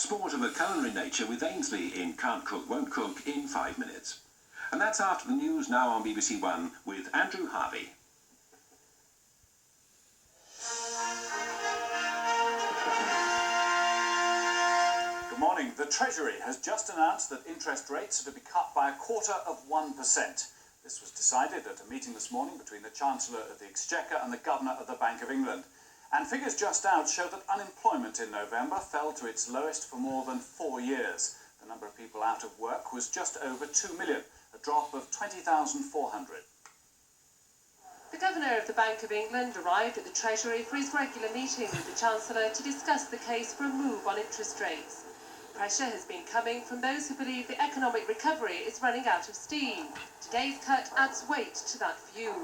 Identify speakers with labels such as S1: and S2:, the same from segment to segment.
S1: Sport of a culinary nature with Ainsley in Can't Cook, Won't Cook in 5 minutes. And that's after the news now on BBC One with Andrew Harvey.
S2: Good morning. The Treasury has just announced that interest rates are to be cut by 0.25%. This was decided at a meeting this morning between the Chancellor of the Exchequer and the Governor of the Bank of England. And figures just out show that unemployment in November fell to its lowest for more than 4 years. The number of people out of work was just over 2 million, a drop of 20,400.
S3: The Governor of the Bank of England arrived at the Treasury for his regular meeting with the Chancellor to discuss the case for a move on interest rates. Pressure has been coming from those who believe the economic recovery is running out of steam. Today's cut adds weight to that view.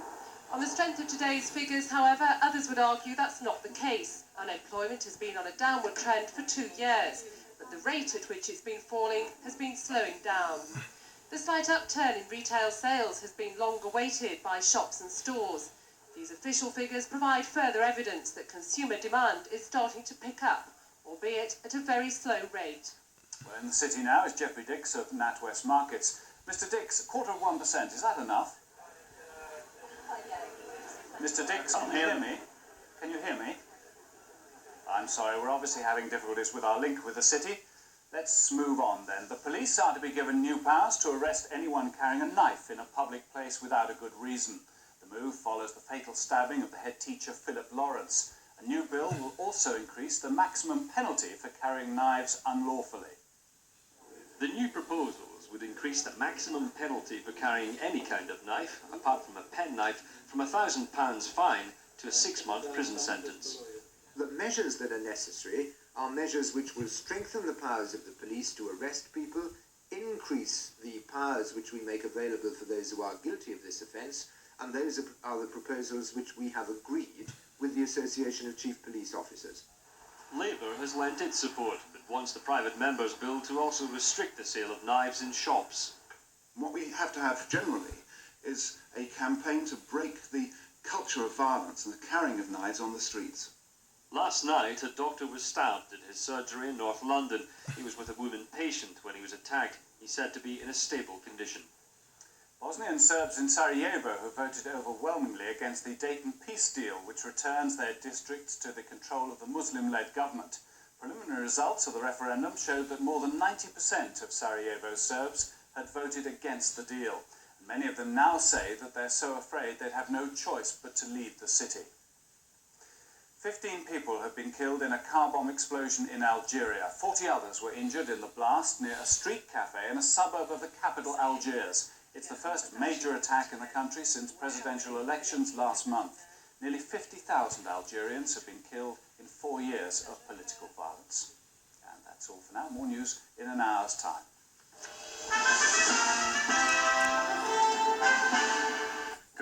S3: On the strength of today's figures, however, others would argue that's not the case. Unemployment has been on a downward trend for 2 years, but the rate at which it's been falling has been slowing down. The slight upturn in retail sales has been long awaited by shops and stores. These official figures provide further evidence that consumer demand is starting to pick up, albeit at a very slow rate.
S2: Well, in the city now is Geoffrey Dix of NatWest Markets. Mr. Dix, 0.25%, is that enough? Mr. Dix, can you hear me? Can you hear me? I'm sorry, we're obviously having difficulties with our link with the city. Let's move on then. The police are to be given new powers to arrest anyone carrying a knife in a public place without a good reason. The move follows the fatal stabbing of the head teacher Philip Lawrence. A new bill will also increase the maximum penalty for carrying knives unlawfully.
S4: The new proposals would increase the maximum penalty for carrying any kind of knife, apart from a penknife, from a £1,000 fine to a 6-month prison sentence.
S5: The measures that are necessary are measures which will strengthen the powers of the police to arrest people, increase the powers which we make available for those who are guilty of this offence, and those are the proposals which we have agreed with the Association of Chief Police Officers.
S4: Labour has lent its support, but wants the private members' bill to also restrict the sale of knives in shops.
S6: What we have to have generally is a campaign to break the culture of violence and the carrying of knives on the streets.
S4: Last night, a doctor was stabbed at his surgery in North London. He was with a woman patient when he was attacked. He's said to be in a stable condition.
S2: Bosnian Serbs in Sarajevo have voted overwhelmingly against the Dayton peace deal, which returns their districts to the control of the Muslim-led government. Preliminary results of the referendum showed that more than 90% of Sarajevo Serbs had voted against the deal. And many of them now say that they're so afraid they'd have no choice but to leave the city. 15 people have been killed in a car bomb explosion in Algeria. 40 others were injured in the blast near a street cafe in a suburb of the capital, Algiers. It's the first major attack in the country since presidential elections last month. Nearly 50,000 Algerians have been killed in 4 years of political violence. And that's all for now. More news in an hour's time.